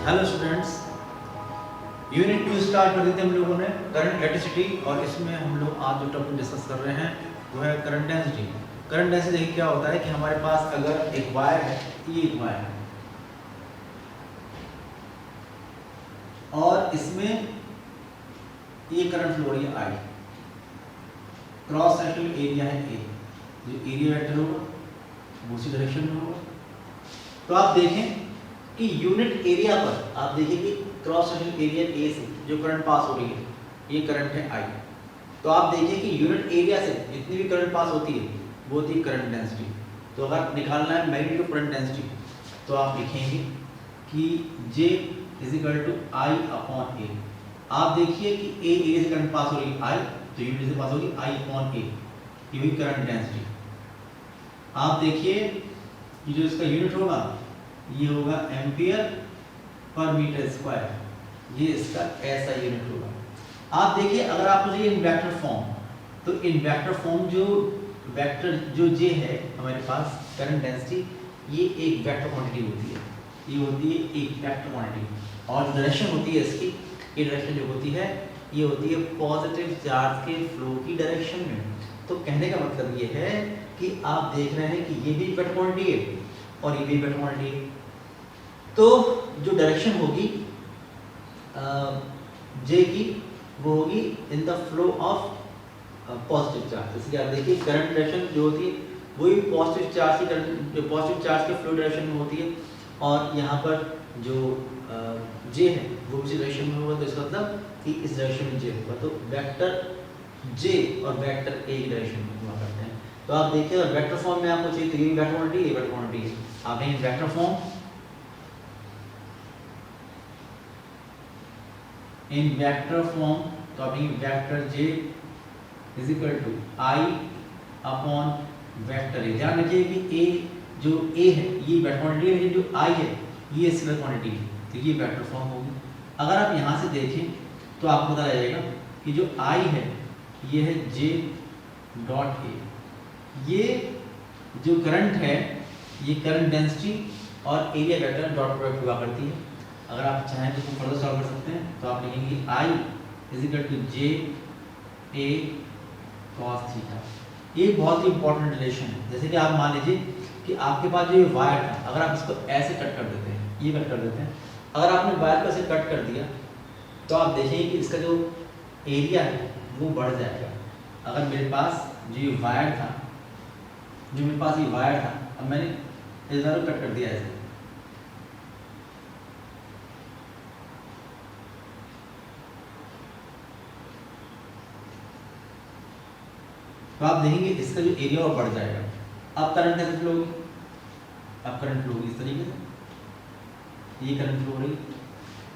Hello students, unit 2 start कर दी थी हम लोगों ने करंट इलेक्ट्रिसिटी, और इसमें हम लोग आज जो टॉपिक डिस्कस कर रहे हैं वो है करंट डेंसिटी। करंट डेंसिटी देखिए क्या होता है कि हमारे पास अगर एक वायर है, ये एक वायर है और इसमें ये करंट फ्लो हो रही है आई, क्रॉस सेक्शनल एरिया है ए, जो एरिया वेक्टर होगा वो उसी डायरेक्शन में होगा। तो आप देखें कि यूनिट एरिया पर आप देखिए कि क्रॉस सेक्शनल एरिया ए से जो करंट पास हो रही है ये करंट है आई। तो आप देखिए कि यूनिट एरिया से जितनी भी करंट पास होती है वो होती है करंट डेंसिटी। तो अगर निकालना है मैग्नीट्यूड ऑफ करंट डेंसिटी तो आप लिखेंगे कि J is equal to I upon A. आप देखिए कि ए एरिया से करंट पास हो रही है आई, तो यूनिट से पास होगी आई अपॉन ए, ये हुई करंट डेंसिटी। आप देखिए कि जो इसका यूनिट होगा ये होगा एम्पियर पर मीटर स्क्वायर, ये इसका ऐसा यूनिट होगा। आप देखिए अगर आप मुझे इन वेक्टर फॉर्म, तो इन वेक्टर फॉर्म जो वेक्टर जो जे है हमारे पास करंट डेंसिटी, ये एक वेक्टर क्वांटिटी होती है, ये होती है एक वेक्टर क्वांटिटी, और जो डायरेक्शन होती है इसकी, ये डायरेक्शन जो होती है ये होती है पॉजिटिव चार्ज के फ्लो की डायरेक्शन में। तो कहने का मतलब ये है कि आप देख रहे हैं कि ये भी वेक्टर क्वांटिटी है और ये भी वेक्टर क्वांटिटी है। तो जो डायरेक्शन होगी जे की वो होगी in the flow of positive charge. जैसे कि आप देखिए करंट डायरेक्शन जो होती है वही पॉजिटिव चार्ज की करंट, जो पॉजिटिव चार्ज के फ्लो डायरेक्शन में होती है, और यहाँ पर जो जे है वो उसी डायरेक्शन में होगा। तो इसका मतलब कि इस डायरेक्शन में जे होगा, तो वेक्टर जे और वेक्टर ए की डायरेक्शन में हुआ करते हैं। तो आप देखिए अगर वेक्टर फॉर्म में आपको चाहिए तो ये वेक्टर क्वांटिटी, ये वेक्टर क्वांटिटी है। आप in vector form, in vector form तो आप vector J is equal to I upon vector A. ध्यान रखिए कि ए जो ए है ये वेक्टर क्वांटिटी है, लेकिन जो आई है ये स्केलर क्वांटिटी है, तो ये वेक्टर फॉर्म होगी। अगर आप यहाँ से देखें तो आपको पता लगेगा कि जो आई है ये है जे डॉट ए, ये जो करंट है ये करंट डेंसिटी और एरिया वेक्टर डॉट प्रोडक्ट हुआ करती है। अगर आप चाहें तो इसको फर्दर सॉल्व कर सकते हैं, तो आप लिखेंगे I is equal to J A cos theta. ये बहुत ही इंपॉर्टेंट रिलेशन है। जैसे कि आप मान लीजिए कि आपके पास जो ये वायर था, अगर आप इसको ऐसे कट कर देते हैं, ये कट कर देते हैं, अगर आपने वायर को ऐसे कट कर दिया तो आप देखेंगे कि इसका जो एरिया है वो बढ़ जाएगा। अगर मेरे पास जो ये वायर था, जो मेरे पास ये वायर था, अब मैंने इस वायर को कट कर दिया ऐसे, तो आप देखेंगे इसका जो एरिया वो बढ़ जाएगा। अब करंट कैसे फ्लो होगी, अब करंट फ्लो होगी इस तरीके से, ये करंट फ्लो हो रही है।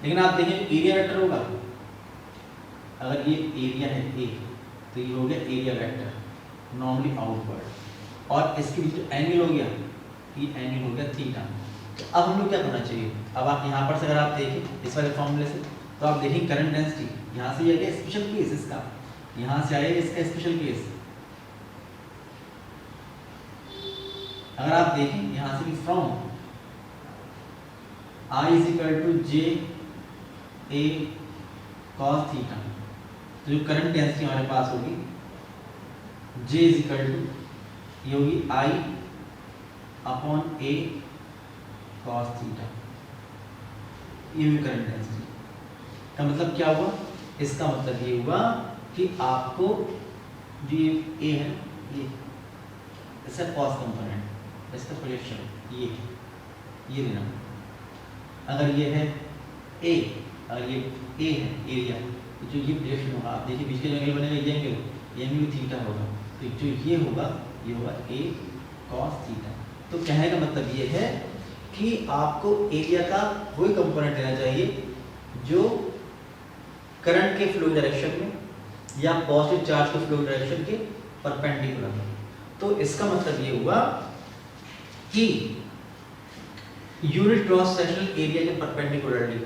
लेकिन आप देखें एरिया वेक्टर होगा, अगर ये एरिया है ए तो ये हो गया एरिया वेक्टर नॉर्मली आउटवर्ड, और इसके बीच जो एंगल हो गया ये एंगल हो गया थीटा। तो अब हम लोग क्या करना चाहिए, अब आप यहाँ पर से अगर आप देखें इस वाले फॉर्मूले से, तो आप देखें करंट डेंसिटी यहाँ से आएगा स्पेशल केस इसका, यहाँ से आएगा इसका स्पेशल केस। अगर आप देखें यहाँ से भी from I is equal to J A cos theta, तो जो करंट डेंसिटी हमारे पास होगी J इज इक्वल टू ये होगी आई अपॉन ए कॉस थीटा, ये हुई करंट डेंसिटी। का मतलब क्या हुआ, इसका मतलब ये हुआ कि आपको जो ये ए है ये इसका कॉस कंपोनेंट, इसका प्रोजेक्शन ये लेना। अगर ये है ए, अगर ये ए है एरिया, तो जो ये प्रोजेक्शन होगा आप देखिए बीच के एंगल बनेगा ये एंगल, ये भी थीटा होगा, तो जो ये होगा ए कॉस थीटा। तो कहने का मतलब ये है कि आपको एरिया का वही कंपोनेंट लेना चाहिए जो करंट के फ्लो डायरेक्शन में या पॉजिटिव चार्ज के फ्लो डायरेक्शन के परपेंडिकुलर है। तो इसका मतलब ये हुआ कि यूनिट क्रॉस सेक्शनल एरिया के परपेंडिकुलरली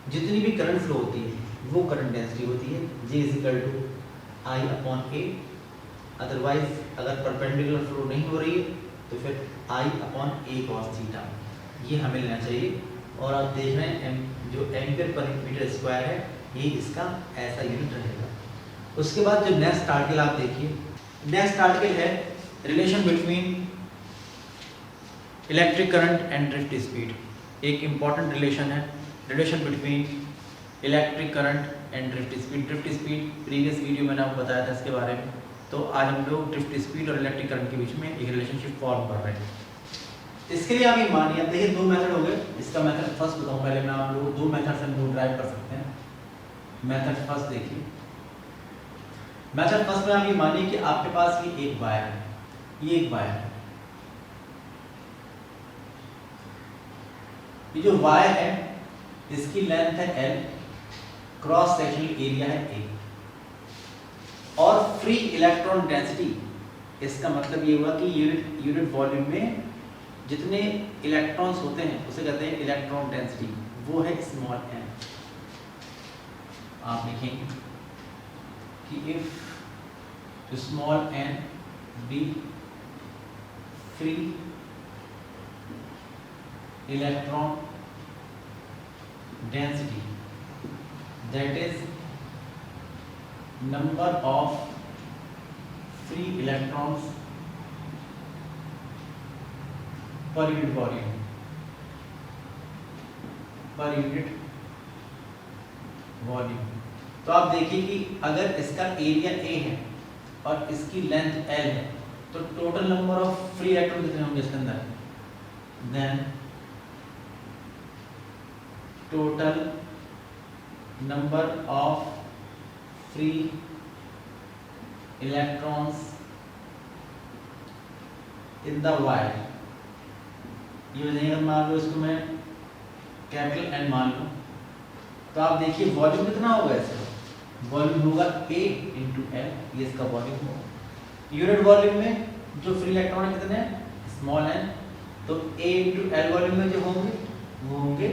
जितनी भी करंट फ्लो होती है वो करंट डेंसिटी होती है J is equal to I upon A. Otherwise अगर परपेंडिकुलर फ्लो नहीं हो रही है तो फिर I upon A cos theta, ये हमें लेना चाहिए और आप देख रहे हैं जो एम्पियर पर मीटर स्क्वायर है ये इसका ऐसा यूनिट रहेगा। उसके बाद जो नेक्स्ट आर्टिकल आप देखिए, नेक्स्ट आर्टिकल है relation between electric current and drift speed. एक इम्पॉर्टेंट रिलेशन है, relation between electric current and drift speed. Drift speed previous video मैंने आपको बताया था इसके बारे में। तो आज हम लोग ड्रिफ्ट स्पीड और इलेक्ट्रिक करंट के बीच में एक रिलेशनशिप फॉर्म कर रहे हैं। इसके लिए आप ये मानिए, अब देखिए दो मेथड हो गए। इसका मेथड फर्स्ट बताऊँ पहले मैं आप लोगों को, दो मेथड से हम लोग ड्राइव कर सकते हैं। मेथड फर्स्ट देखिए, मेथड फर्स्ट में आप ये मानिए कि आपके पास ये एक वायर है, ये एक वायर है, ये जो वायर है इसकी लेंथ है L, क्रॉस सेक्शनल एरिया है A और फ्री इलेक्ट्रॉन डेंसिटी, इसका मतलब ये हुआ कि यूनिट वॉल्यूम में जितने इलेक्ट्रॉन्स होते हैं उसे कहते हैं इलेक्ट्रॉन डेंसिटी, वो है स्मॉल m। आप लिखेंगे कि if small n B free electron density, that is number of free electrons per unit volume, per unit volume। तो आप देखिए कि अगर इसका एरिया A है और इसकी लेंथ L है तो total number of free electron कितने होंगे इसके अंदर, then total number of free electrons in the wire, ये हो जाएगा, मान लो इसको मैं कैपिटल N मान लो। तो आप देखिए वॉल्यूम कितना होगा इसका, वॉल्यूम होगा A इंटू L, ये इसका वॉल्यूम होगा। यूनिट वॉल्यूम में जो फ्री इलेक्ट्रॉन कितने हैं, स्मॉल n, तो A इंटू L वॉल्यूम में जो होंगे वो होंगे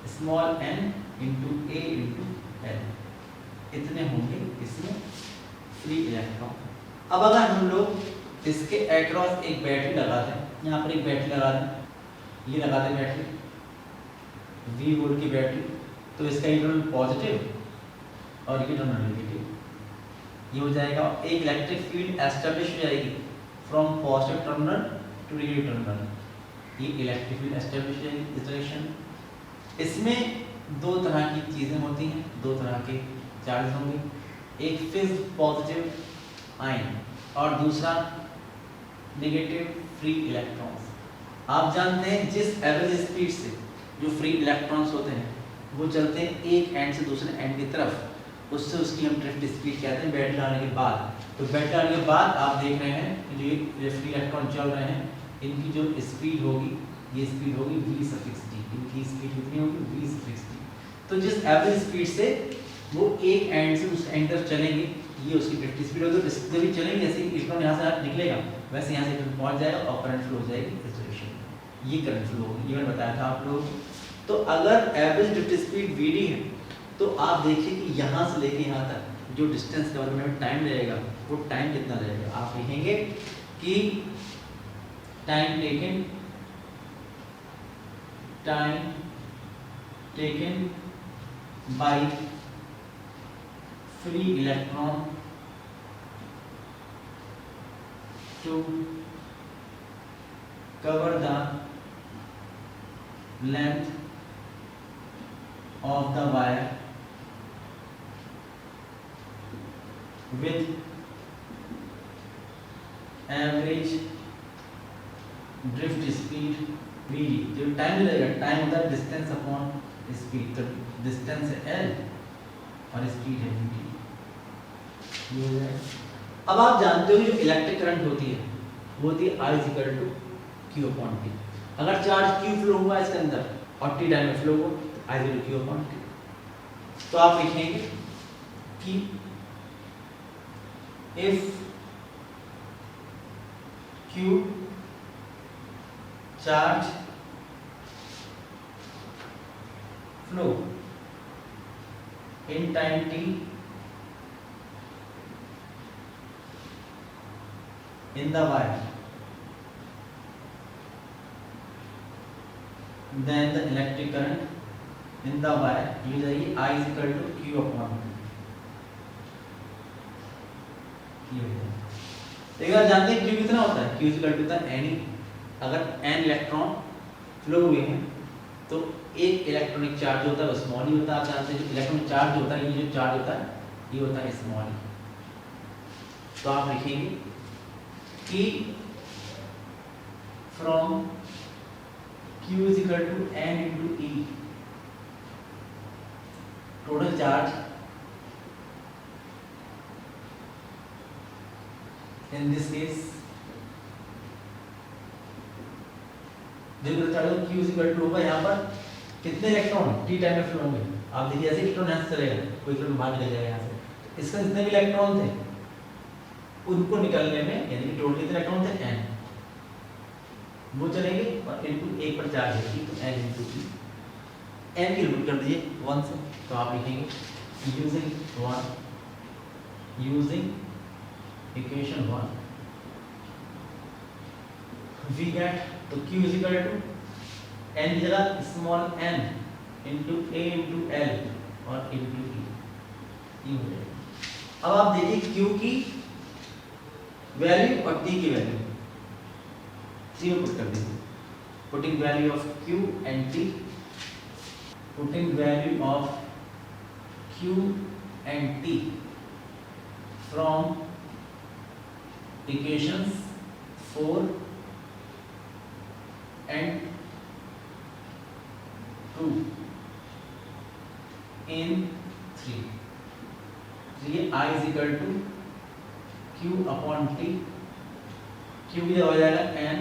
small n into A into L, इतने होंगे इसमें फ्री इलेक्ट्रॉन। अब अगर हम लोग इसके एक्रॉस एक बैटरी लगा दें, यहाँ पर एक बैटरी लगा दें, ये लगा दें बैटरी V वोल्ट की बैटरी, तो इसका ये टर्मिनल पॉजिटिव और ये टर्मिनल नेगेटिव, ये हो जाएगा। एक इलेक्ट्रिक फील्ड एस्टेब्लिश हो जाएगी from positive terminal to negative terminal, ये इलेक्ट्रिक फील्ड एस्टेब्लिश हो जाएगी इस डायरेक्शन। इसमें दो तरह की चीज़ें होती हैं, दो तरह के चार्ज होंगे, एक फिक्स्ड पॉजिटिव आयन और दूसरा नेगेटिव फ्री इलेक्ट्रॉन्स। आप जानते हैं जिस एवरेज स्पीड से जो फ्री इलेक्ट्रॉन्स होते हैं वो चलते हैं एक एंड से दूसरे एंड की तरफ, उससे उसकी हम ड्रिफ्ट स्पीड कहते हैं बैटरी लगाने के बाद। तो बैटरी लगाने के बाद आप देख रहे हैं कि जो फ्री इलेक्ट्रॉन चल रहे हैं इनकी जो स्पीड होगी, ये स्पीड होगी v⁻d, इनकी स्पीड कितनी होगी v⁻d। तो जिस एवरेज स्पीड से वो एक एंड से दूसरे एंड तक चलेंगे ये उसकी ड्रिफ्ट स्पीड होगी। तो जब भी चलेंगे ऐसे इलेक्ट्रॉन यहाँ से निकलेगा वैसे यहाँ से इलेक्ट्रॉन पहुँच जाएगा और करंट फ्लो हो जाएगी इस डायरेक्शन में, ये करंट फ्लो होगी, ये मैंने बताया था आप लोग। तो अगर एवरेज ड्रिफ्ट स्पीड vd है तो आप देखिए कि यहाँ से लेके यहाँ तक जो डिस्टेंस कवर करने में टाइम लगेगा वो टाइम कितना लगेगा। आप लिखेंगे कि time taken by free electron to cover the length of the wire with average drift speed vd। जो टाइम लगेगा, टाइम होता है डिस्टेंस अपॉन स्पीड, तो डिस्टेंस है l और स्पीड है vd, ये हो जाएगा। अब आप जानते हो जो इलेक्ट्रिक करंट होती है वो होती है I Q/T। अगर चार्ज Q फ्लो हुआ इसके अंदर और T टाइम में फ्लो हुआ तो I0 Q/T। तो आप लिखेंगे कि if Q charge flow in time T in the wire then the electric current in the wire ये जाएगी I is equal to Q upon Q। एक बार जानते हैं Q कितना होता है, Q is equal to the N। अगर N electron flow हुए हैं तो एक इलेक्ट्रॉनिक चार्ज होता है वो स्मॉल ही होता है। आप जानते हैं इलेक्ट्रॉनिक चार्ज होता है, ये जो चार्ज होता है ये होता है स्मॉल। तो आप लिखेंगे कि from Q is equal to N into E, total charge in this case देखो charge Q is equal to होगा यहाँ पर कितने इलेक्ट्रॉन टी टाइम में फ्लो होंगे। आप देखिए ऐसे इलेक्ट्रॉन यहाँ से चलेगा, कोई इलेक्ट्रॉन बाहर निकल जाएगा यहाँ से। इसका जितने भी इलेक्ट्रॉन थे उनको निकलने में यानी कि टोटल कितने इलेक्ट्रॉन थे n, वो चलेंगे और इनटू एक पर चार्ज है तो n इनटू e। n की लिमिट कर दीजिए 1 से, तो आप लिखेंगे यूजिंग इक्वेशन 1 वी गेट तो Q is equal to n की जगह small n into a into l और इंटू e हो जाएगा। अब आप देखिए Q की वैल्यू और T की वैल्यू C में पुट कर दीजिए। Putting value of Q and T, putting value of Q and T from equations 4 and 2 in 3। तो ये I is equal to Q upon T, Q भी हो जाएगा N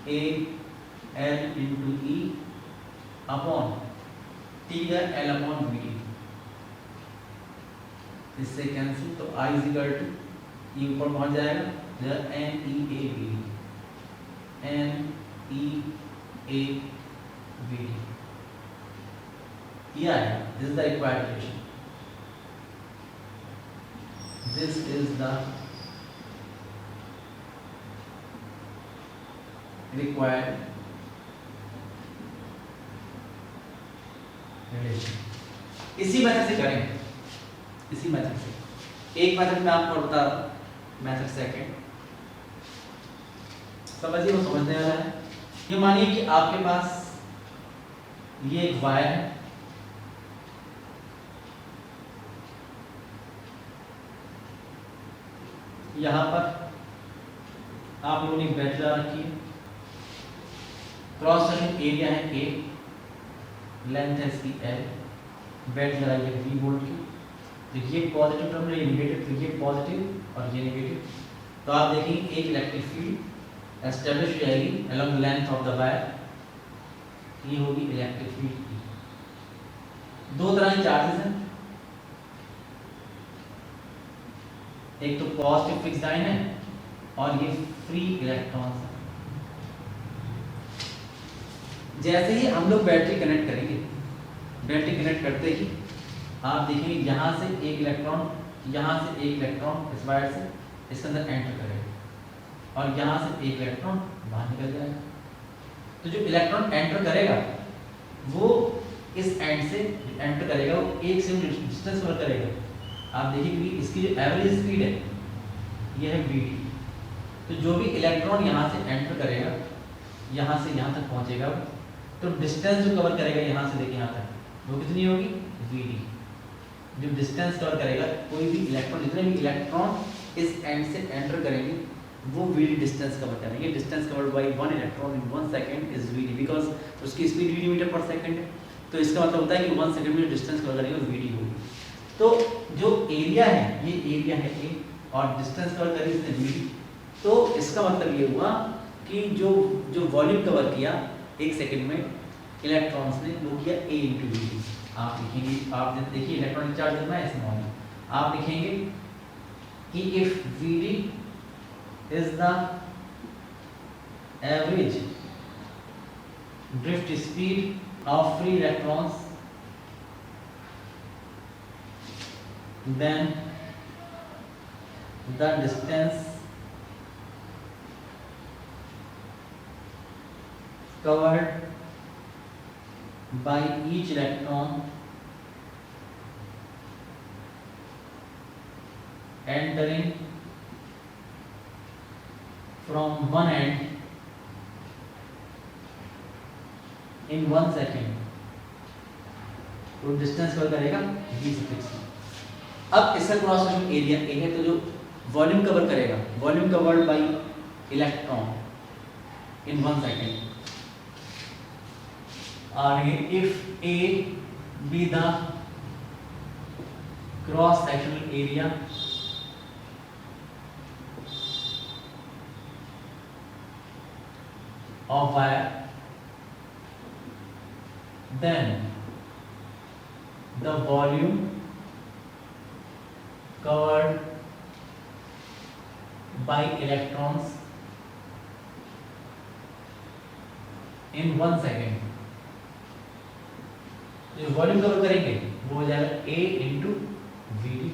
A L into E upon T का L upon V D, इससे cancel. तो I is equal to E ऊपर पहुंच जाएगा N E A V D, N E A V D, ये आएगा। This is the required equation, this is the required relation. इसी method से करें, इसी मेथड से। एक मेथड मैं आपको बता रहा हूँ, मेथड सेकंड समझिए, वो समझने वाला है। ये मानिए कि आपके पास ये एक वायर है, यहां पर आप लोगों ने बैटरी लगा रखी है, क्रॉस सेक्शन एरिया है A, लेंथ है इसकी L, बैटरी लगाई है V वोल्ट की। तो ये पॉजिटिव टर्मिनल, ये नेगेटिव, तो ये पॉजिटिव और ये नेगेटिव। तो आप देखेंगे एक इलेक्ट्रिक फील्ड एस्टेब्लिश हो जाएगी along the length of the wire, ये होगी इलेक्ट्रिक फील्ड की। दो तरह के चार्जेस हैं, एक तो पॉजिटिव फिक्स्ड आयन है और ये फ्री इलेक्ट्रॉन्स हैं। जैसे ही हम लोग बैटरी कनेक्ट करेंगे, बैटरी कनेक्ट करते ही आप देखेंगे यहाँ से एक इलेक्ट्रॉन, यहाँ से एक इलेक्ट्रॉन इस वायर से इसके अंदर एंटर करेगा और यहाँ से एक इलेक्ट्रॉन बाहर निकल जाएगा। तो जो इलेक्ट्रॉन एंटर करेगा वो इस एंड से एंटर करेगा, वो एक से डिस्टेंस कवर करेगा। आप देखिए कि इसकी जो एवरेज स्पीड है ये है v d। तो जो भी इलेक्ट्रॉन यहाँ से एंटर करेगा, यहाँ से यहाँ तक पहुँचेगा, तो डिस्टेंस जो कवर करेगा यहाँ से देखिए यहाँ तक, वो कितनी होगी v d। जो डिस्टेंस कवर करेगा कोई भी इलेक्ट्रॉन, जितने भी इलेक्ट्रॉन इस एंड से एंटर करेंगे वो v d डिस्टेंस कवर करेंगे। Distance covered by one electron in 1 second is v d, because उसकी स्पीड v d मीटर पर सेकंड है। तो इसका मतलब होता है कि 1 सेकंड में डिस्टेंस कवर करेंगे v d होगी। तो जो एरिया है ये एरिया है A और डिस्टेंस कवर करी इसने v d। तो इसका मतलब ये हुआ कि जो वॉल्यूम कवर किया 1 सेकंड में इलेक्ट्रॉन्स ने, वो किया A इंटू v d। आप लिखेंगे, आप देखिए इलेक्ट्रॉनिक चार्ज कितना है स्मॉल, आप लिखेंगे कि if v d is the average drift speed of free electrons, then the distance covered by each electron entering from one end in 1 second, तो डिस्टेंस कवर करेगा v से फिक्स। अब इसका क्रॉस सेक्शन एरिया ए है, तो जो volume cover करेगा, volume covered by electron in 1 second और if A be the cross sectional area of wire, then the volume covered by electrons in 1 second, जो volume cover करेंगे वो हो जाएगा A इंटू वी डी,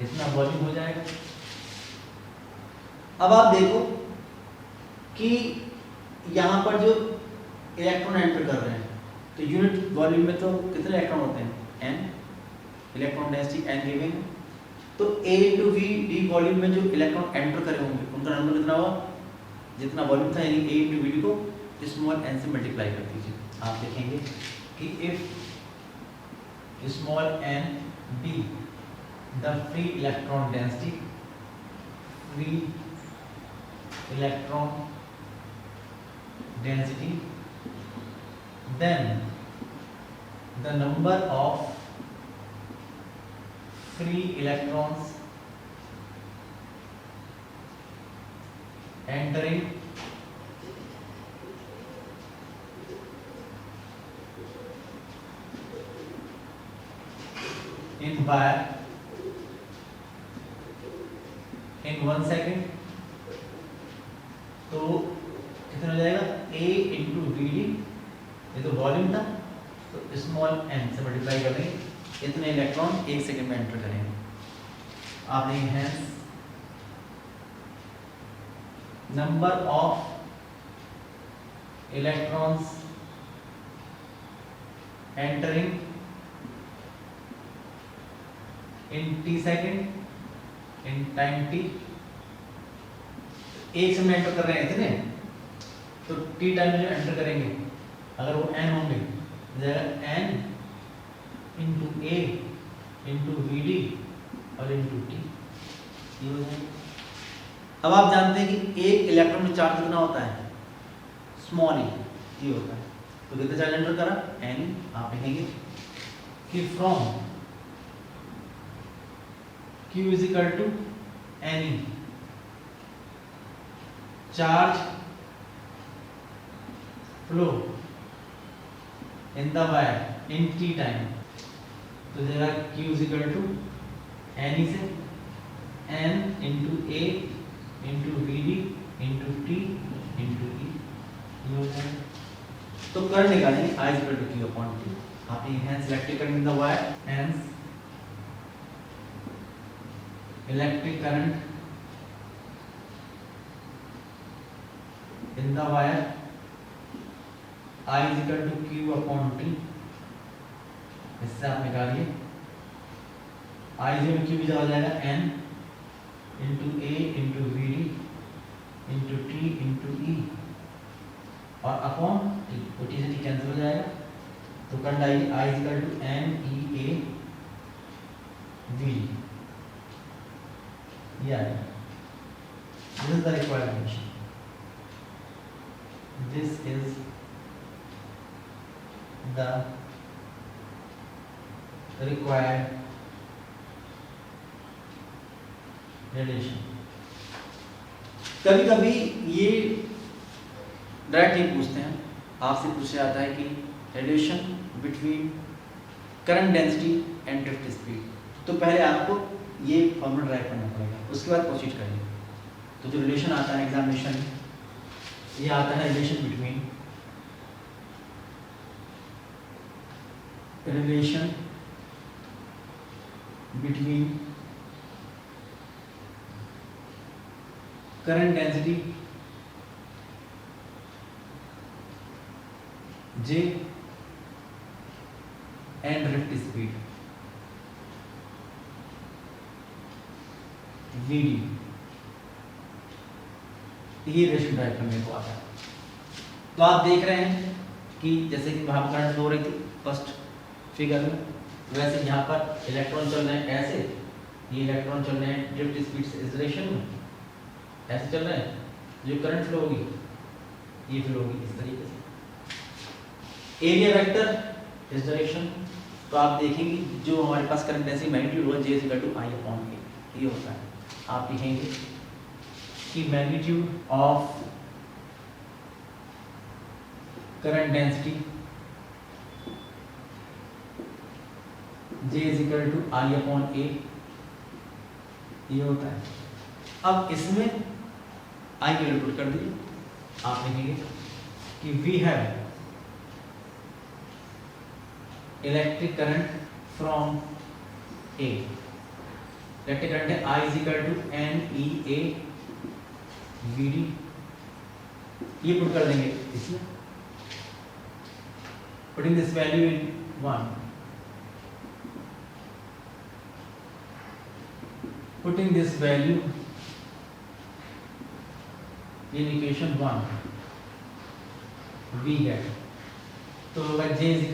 इतना volume हो जाएगा। अब आप देखो कि यहाँ पर जो इलेक्ट्रॉन एंटर कर रहे हैं, तो यूनिट वॉल्यूम में तो कितने इलेक्ट्रॉन होते हैं, n, electron density n given, तो A into V D volume में जो इलेक्ट्रॉन एंटर करे होंगे उनका नंबर कितना हुआ, जितना वॉल्यूम था, यानी A इंटू वी डी को स्मॉल n से मल्टीप्लाई कर दीजिए। आप देखेंगे कि if small n be the free electron density, free electron density, then the number of free electrons entering in wire in 1 second, तो कितना हो जाएगा A इंटू वी डी, ये तो वॉल्यूम था, तो स्मॉल n से मल्टीप्लाई कर देंगे, इतने इलेक्ट्रॉन 1 सेकंड में एंटर करेंगे। आप देखेंगे hence number of electrons entering in t second, in time t, एक समय एंटर कर रहे हैं इतने, तो t टाइम जो एंटर करेंगे अगर वो n होंगे, n into a into V D और इंटू t, ये हो जाएगा। अब आप जानते हैं कि एक इलेक्ट्रॉन में चार्ज कितना होता है, स्मॉल e, ये होता है, तो कितना चार्ज एंटर करा, n। आप लिखेंगे कि from q is equal to n charge flow in the wire in t time, तो जरा q is equal to n से n into a into V D into t into e, ये हो जाएगा। तो करंट निकालेंगे I is equal to q upon t। आप hence electric current in the wire, hence electric current in the wire I is equal to Q upon T, इससे आप निकालिए I में Q भी हो जाएगा N into A into V D into T into E और upon T, तो T से T कैंसिल हो जाएगा, तो करंट आएगी I is equal to N E A V, ये आएगा। This is the required condition. This is the required radiation. कभी कभी ये डायरेक्ट ही पूछते हैं, आपसे पूछा जाता है कि radiation between current density and drift speed, तो पहले आपको ये फॉर्मूला ड्राइव करना पड़ेगा, उसके बाद प्रोसीड करेंगे। तो जो रिलेशन आता है एग्जामिनेशन में, ये आता है relation between current density J and drift speed VD, ये रिलेशन ड्राइव करने को आता है। तो आप देख रहे हैं कि जैसे कि वहां पर करंट हो रही थी फर्स्ट फिगर में, वैसे यहाँ पर इलेक्ट्रॉन चल रहे हैं ऐसे, ये इलेक्ट्रॉन चल रहे हैं ड्रिफ्ट स्पीड से इस डायरेक्शन में ऐसे चल रहे हैं, जो करंट फ्लो होगी ये फ्लो होगी इस तरीके से। एरिया वेक्टर इस डायरेक्शन, तो आप देखेंगे जो हमारे पास करंट ऐसी मैग्नीट्यूड होगा J = I/A, ये होता है। आप लिखेंगे कि magnitude of current density J = I/A, ये होता है। अब इसमें I की वैल्यू पुट कर दीजिए, आप लिखेंगे कि we have electric current from A, electric current है I = NEA VD, ये पुट कर देंगे इसमें, putting this value in 1, putting this value in equation 1 we get, तो होगा J =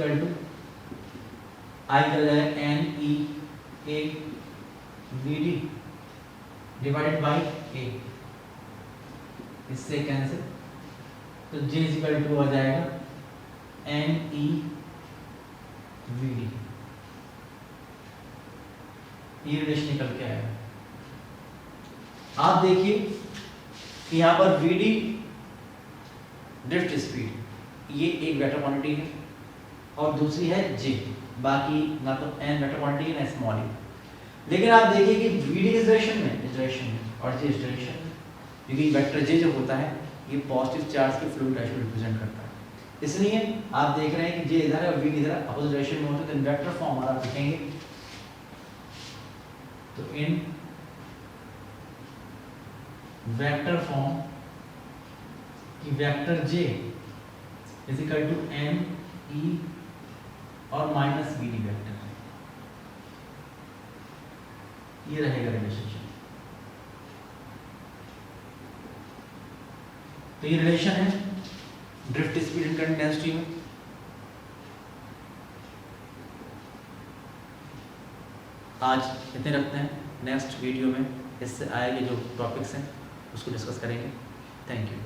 I NEA VD divided by A, इससे कैंसिल, तो J = हो जाएगा NE VD, ये रिलेशन निकल के आएगा। आप देखिए कि यहाँ पर VD ड्रिफ्ट स्पीड, ये एक वेक्टर क्वांटिटी है और दूसरी है J, बाकी ना तो n वेक्टर क्वांटिटी है ना स्मॉल e। लेकिन आप देखिए कि VD इस डायरेक्शन में और J इस डायरेक्शन में, क्योंकि वेक्टर J जो होता है ये पॉजिटिव चार्ज के फ्लूइड डायरेक्शन रिप्रेजेंट करता है, इसलिए आप देख रहे हैं कि J इधर है और VD इधर अपोजिट डायरेक्शन में होता है। तो वेक्टर फॉर्म आप लिखेंगे, तो इन वेक्टर फॉर्म कि वेक्टर J = NE और -VD वेक्टर, ये रहेगा रिलेशनशिप। तो ये रिलेशन है drift speed and current density में। आज इतने रखते हैं, नेक्स्ट वीडियो में इससे आगे जो टॉपिक्स हैं उसको डिस्कस करेंगे। Thank you.